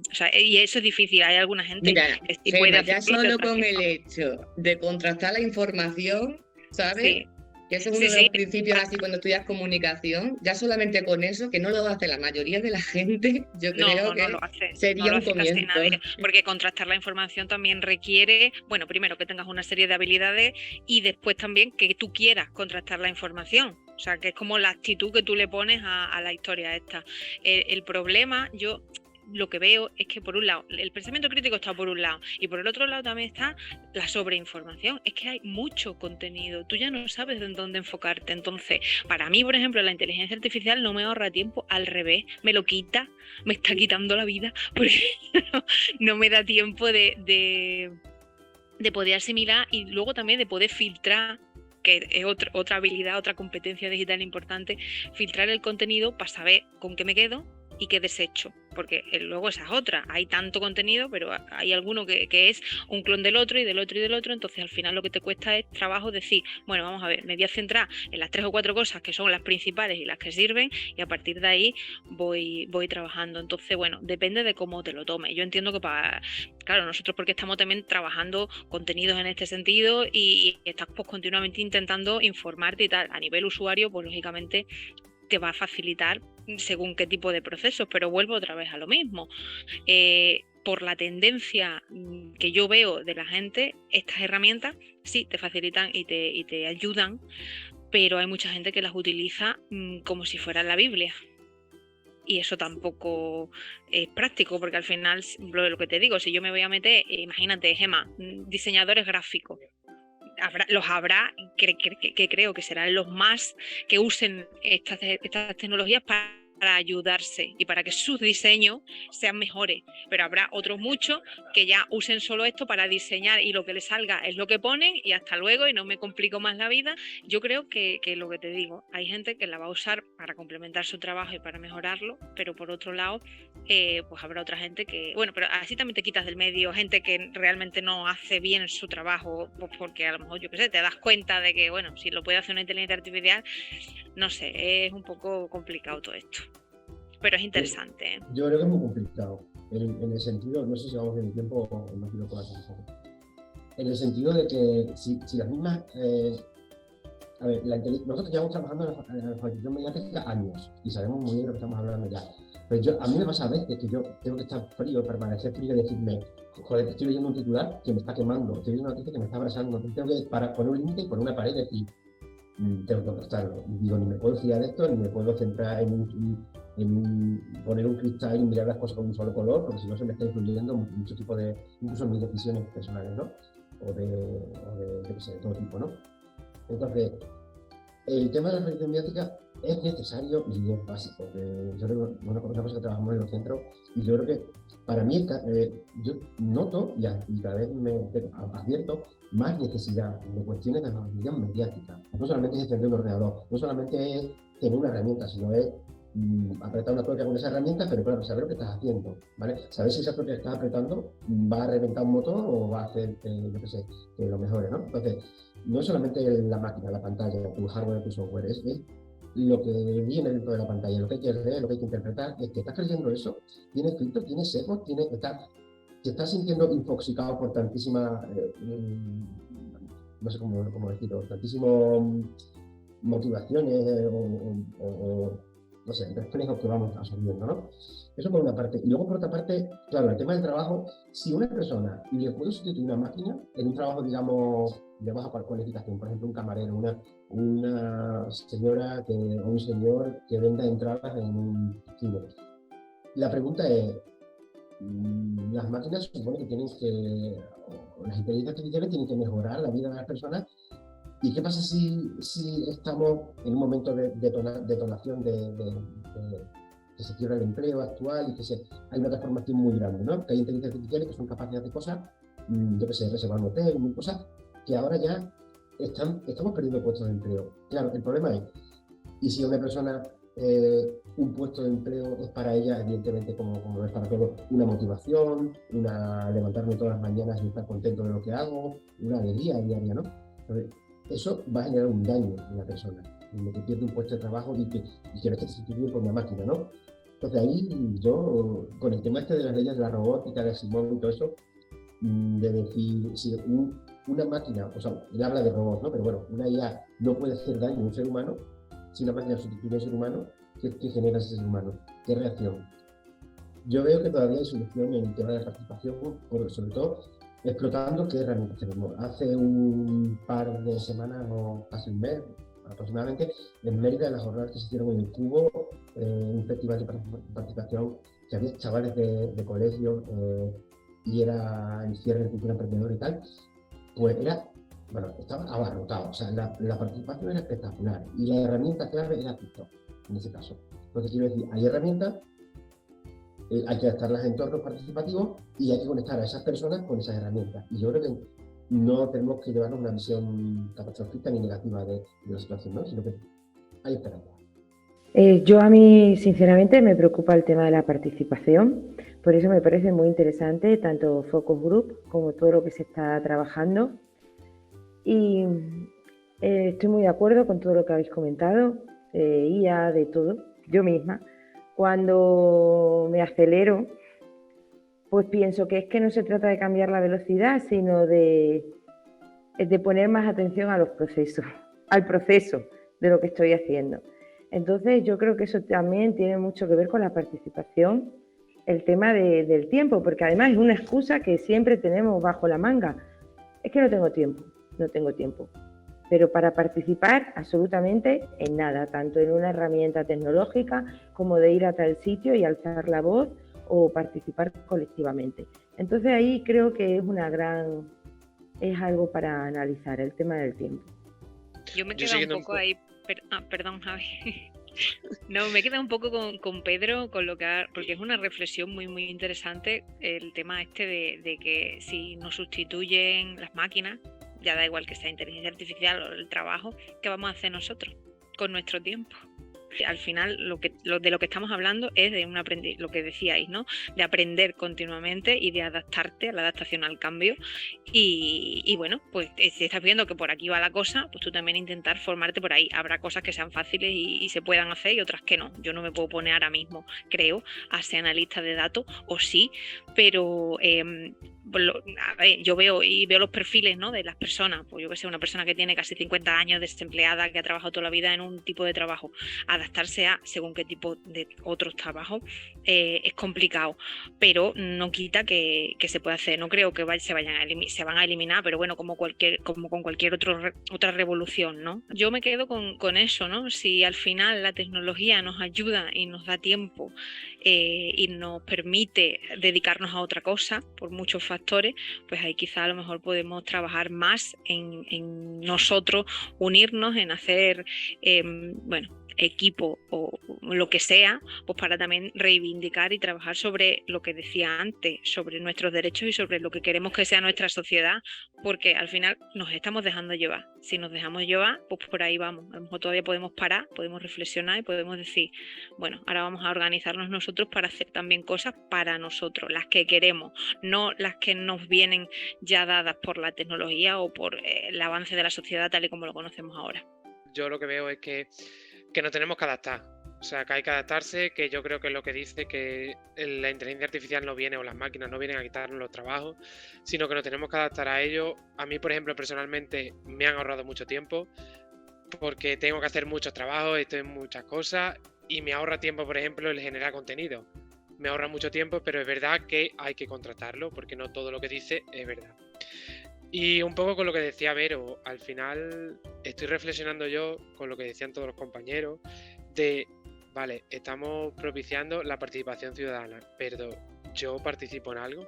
o sea, y eso es difícil. Hay alguna gente que sí puede ya solo con el hecho de contrastar la información, ¿sabes? Sí. Que eso es uno de los principios así cuando estudias comunicación, ya solamente con eso, que no lo hace la mayoría de la gente, yo creo que sería un comienzo. Porque contrastar la información también requiere, bueno, primero que tengas una serie de habilidades y después también que tú quieras contrastar la información. O sea, que es como la actitud que tú le pones a la historia esta. El problema, yo lo que veo es que por un lado el pensamiento crítico está por un lado y por el otro lado también está la sobreinformación. Es que hay mucho contenido, tú ya no sabes en dónde enfocarte. Entonces, para mí, por ejemplo, la inteligencia artificial no me ahorra tiempo, al revés, me lo quita, me está quitando la vida porque no me da tiempo de poder asimilar y luego también de poder filtrar, que es otra habilidad, otra competencia digital importante, filtrar el contenido para saber con qué me quedo y qué desecho, porque luego esa es otra, hay tanto contenido, pero hay alguno que es un clon del otro y del otro y del otro, entonces al final lo que te cuesta es trabajo decir, bueno, vamos a ver, me voy a centrar en las 3 o 4 cosas que son las principales y las que sirven y a partir de ahí voy trabajando. Entonces, bueno, depende de cómo te lo tomes. Yo entiendo que claro, nosotros porque estamos también trabajando contenidos en este sentido y estás pues continuamente intentando informarte y tal, a nivel usuario, pues lógicamente te va a facilitar según qué tipo de procesos, pero vuelvo otra vez a lo mismo. Por la tendencia que yo veo de la gente, estas herramientas sí te facilitan y te ayudan, pero hay mucha gente que las utiliza como si fueran la Biblia. Y eso tampoco es práctico, porque al final, lo que te digo, si yo me voy a meter, imagínate, Gemma, diseñadores gráficos, los habrá que creo que serán los más que usen estas tecnologías para ayudarse y para que sus diseños sean mejores, pero habrá otros muchos que ya usen solo esto para diseñar y lo que les salga es lo que ponen y hasta luego y no me complico más la vida. Yo creo que lo que te digo, hay gente que la va a usar para complementar su trabajo y para mejorarlo, pero por otro lado pues habrá otra gente que, bueno, pero así también te quitas del medio gente que realmente no hace bien su trabajo, pues porque a lo mejor, yo qué sé, te das cuenta de que, bueno, si lo puede hacer una inteligencia artificial, no sé, es un poco complicado todo esto. Pero es interesante. Yo creo que es muy complicado. En el sentido, no sé si vamos en el tiempo o no quiero colar un poco. En el sentido de que si las mismas. A ver, nosotros llevamos trabajando en la alfabetización mediática años y sabemos muy bien de lo que estamos hablando ya. Pero a mí me pasa a veces que yo tengo que estar frío, permanecer frío y decirme, joder, estoy leyendo un titular que me está quemando, estoy leyendo una noticia que me está abrasando, tengo que poner un límite y poner una pared y decir, tengo que contrastarlo. Digo, ni me puedo fiar de esto, ni me puedo centrar en poner un cristal y mirar las cosas con un solo color, porque si no se me está influyendo mucho tipo de, incluso en mis decisiones personales, ¿no? O de qué sé, de todo tipo, ¿no? Entonces, el tema de la reflexión mediática es necesario y es básico. Yo creo que una cosa que trabajamos en los centros, y yo creo que para mí, yo noto y cada vez me advierto más necesidad de cuestiones de reflexión mediática. No solamente es encender un ordenador, no solamente es tener una herramienta, sino es apretar una tuerca con esa herramienta, pero claro, saber lo que estás haciendo, ¿vale? Saber si esa tuerca que estás apretando va a reventar un motor o va a hacer, yo qué sé, que lo mejore, ¿no? Entonces, no es solamente la máquina, la pantalla, tu hardware, tu software, es lo que viene dentro de la pantalla, lo que hay que leer, lo que hay que interpretar. Es que estás creyendo eso, tienes filtros, tienes secos, te estás sintiendo infoxicado por tantísima, no sé cómo decirlo, tantísimas motivaciones o no sé, reflejos que vamos absorbiendo, ¿no? Eso por una parte. Y luego por otra parte, claro, el tema del trabajo, si una persona le puede sustituir una máquina en un trabajo, digamos, de baja cualificación, por ejemplo, un camarero, una señora o un señor que venda entradas en un cine. La pregunta es, las máquinas supone que tienen que, o las inteligencias artificiales tienen que mejorar la vida de las personas. ¿Y qué pasa si estamos en un momento de detonación que se quiebra el empleo actual y que hay una transformación muy grande, ¿no? Que hay inteligencias artificiales que son capaces de hacer cosas, yo qué sé, reservar un hotel, mil cosas, que ahora ya estamos perdiendo puestos de empleo. Claro, el problema es, y si una persona, un puesto de empleo es para ella, evidentemente, como es para todos, una motivación, levantarme todas las mañanas y estar contento de lo que hago, una alegría diaria, ¿no? Entonces, eso va a generar un daño en la persona, en que pierde un puesto de trabajo y que no esté sustituido por una máquina, ¿no? Entonces ahí yo, con el tema de las leyes de la robótica, de Simón y todo eso, de decir, si una máquina, o sea, él habla de robots, ¿no? Pero bueno, una IA no puede hacer daño a un ser humano, si una máquina sustituye a un ser humano, ¿qué genera ese ser humano? ¿Qué reacción? Yo veo que todavía hay solución en el tema de la participación, sobre todo explotando qué herramientas tenemos. Hace un par de semanas o casi un mes aproximadamente, en Mérida, en las jornadas que se hicieron en el Cubo, un festival de participación, que había chavales de colegio y era el cierre de cultura emprendedora y tal, pues estaba abarrotado. O sea, la participación era espectacular y la herramienta clave era TikTok, en ese caso. Entonces quiero decir, hay herramientas, hay que adaptarlas a entornos participativos y hay que conectar a esas personas con esas herramientas. Y yo creo que no tenemos que llevarnos una visión catastrofista ni negativa de la situación, ¿no? Sino que hay esperanza. Yo a mí, sinceramente, me preocupa el tema de la participación. Por eso me parece muy interesante tanto Focus Group como todo lo que se está trabajando. Y estoy muy de acuerdo con todo lo que habéis comentado, IA, de todo. Yo misma, cuando me acelero, pues pienso que es que no se trata de cambiar la velocidad, sino de poner más atención a los procesos, al proceso de lo que estoy haciendo. Entonces yo creo que eso también tiene mucho que ver con la participación, el tema del tiempo, porque además es una excusa que siempre tenemos bajo la manga. Es que no tengo tiempo. Pero para participar absolutamente en nada, tanto en una herramienta tecnológica como de ir a tal sitio y alzar la voz o participar colectivamente. Entonces ahí creo que es algo para analizar, el tema del tiempo. Yo me quedo un poco ahí, perdón, Javi. No, me queda un poco con Pedro, porque es una reflexión muy, muy interesante el tema de que si nos sustituyen las máquinas, ya da igual que sea inteligencia artificial o el trabajo, ¿qué vamos a hacer nosotros con nuestro tiempo? Al final de lo que estamos hablando es de lo que decíais, ¿no? De aprender continuamente y de adaptarte a la adaptación al cambio y bueno, pues si estás viendo que por aquí va la cosa, pues tú también intentar formarte por ahí. Habrá cosas que sean fáciles y se puedan hacer y otras que no. Yo no me puedo poner ahora mismo, creo, a ser analista de datos, o sí, pero a ver, yo veo los perfiles, ¿no?, de las personas. Pues yo que sé, una persona que tiene casi 50 años desempleada, que ha trabajado toda la vida en un tipo de trabajo, adaptarse a según qué tipo de otros trabajos es complicado, pero no quita que se puede hacer. No creo que se van a eliminar, pero bueno, como con cualquier otra revolución, ¿no? Yo me quedo con eso, ¿no? Si al final la tecnología nos ayuda y nos da tiempo y nos permite dedicarnos a otra cosa por muchos factores, pues ahí quizá a lo mejor podemos trabajar más en nosotros, unirnos, en hacer equipo o lo que sea, pues para también reivindicar y trabajar sobre lo que decía antes, sobre nuestros derechos y sobre lo que queremos que sea nuestra sociedad, porque al final nos estamos dejando llevar. Si nos dejamos llevar, pues por ahí vamos. A lo mejor todavía podemos parar, podemos reflexionar y podemos decir, bueno, ahora vamos a organizarnos nosotros para hacer también cosas para nosotros, las que queremos, no las que nos vienen ya dadas por la tecnología o por el avance de la sociedad tal y como lo conocemos ahora. Yo lo que veo es que nos tenemos que adaptar. O sea, que hay que adaptarse, que yo creo que es lo que dice que la inteligencia artificial no viene, o las máquinas no vienen a quitarnos los trabajos, sino que nos tenemos que adaptar a ello. A mí, por ejemplo, personalmente me han ahorrado mucho tiempo porque tengo que hacer muchos trabajos, estoy en muchas cosas y me ahorra tiempo, por ejemplo, el generar contenido. Me ahorra mucho tiempo, pero es verdad que hay que contratarlo porque no todo lo que dice es verdad. Y un poco con lo que decía Vero, al final estoy reflexionando yo con lo que decían todos los compañeros de, vale, estamos propiciando la participación ciudadana, pero ¿yo participo en algo?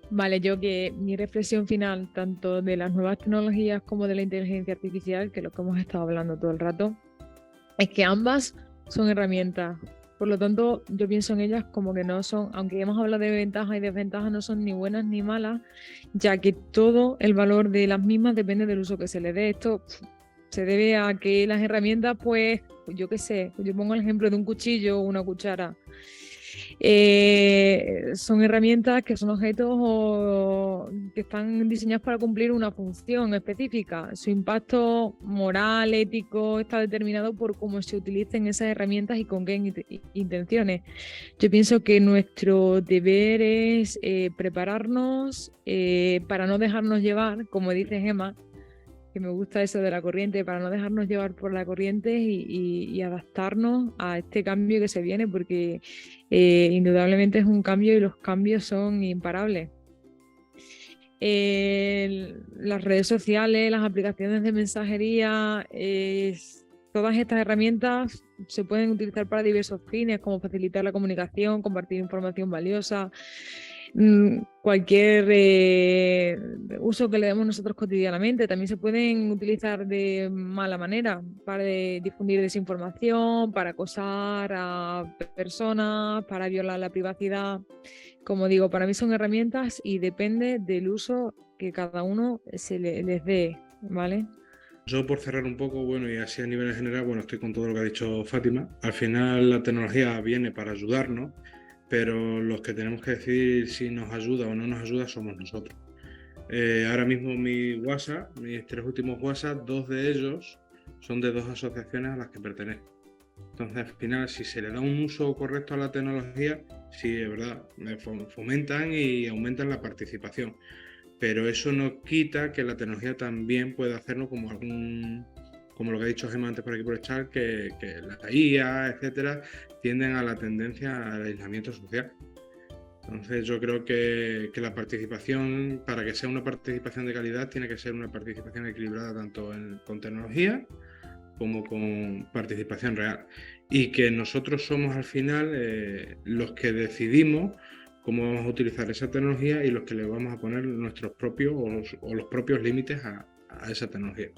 Vale, yo que mi reflexión final, tanto de las nuevas tecnologías como de la inteligencia artificial, que es lo que hemos estado hablando todo el rato, es que ambas son herramientas. Por lo tanto, yo pienso en ellas como que no son, aunque hemos hablado de ventajas y desventajas, no son ni buenas ni malas, ya que todo el valor de las mismas depende del uso que se le dé. Esto se debe a que las herramientas, pues, yo qué sé, yo pongo el ejemplo de un cuchillo o una cuchara. Son herramientas que son objetos que están diseñados para cumplir una función específica. Su impacto moral, ético, está determinado por cómo se utilicen esas herramientas y con qué intenciones. Yo pienso que nuestro deber es prepararnos para no dejarnos llevar, como dice Gemma, que me gusta eso de la corriente, para no dejarnos llevar por la corriente y adaptarnos a este cambio que se viene, porque indudablemente es un cambio y los cambios son imparables. Las redes sociales, las aplicaciones de mensajería, todas estas herramientas se pueden utilizar para diversos fines, como facilitar la comunicación, compartir información valiosa, cualquier uso que le demos nosotros cotidianamente. También se pueden utilizar de mala manera para difundir desinformación, para acosar a personas, para violar la privacidad. Como digo, para mí son herramientas y depende del uso que cada uno les dé, ¿vale? Yo, por cerrar un poco, bueno, y así a nivel general, bueno, estoy con todo lo que ha dicho Fátima. Al final la tecnología viene para ayudarnos, pero los que tenemos que decidir si nos ayuda o no nos ayuda somos nosotros. Ahora mismo mi WhatsApp, mis 3 últimos WhatsApp, 2 de ellos son de 2 asociaciones a las que pertenezco. Entonces, al final, si se le da un uso correcto a la tecnología, sí, es verdad, fomentan y aumentan la participación. Pero eso no quita que la tecnología también pueda hacernos como lo que ha dicho Gemma antes por aquí por el chat, que la IA, etcétera, tienden a la tendencia al aislamiento social. Entonces yo creo que la participación, para que sea una participación de calidad, tiene que ser una participación equilibrada tanto con tecnología como con participación real. Y que nosotros somos al final los que decidimos cómo vamos a utilizar esa tecnología y los que le vamos a poner nuestros propios o los propios límites a esa tecnología.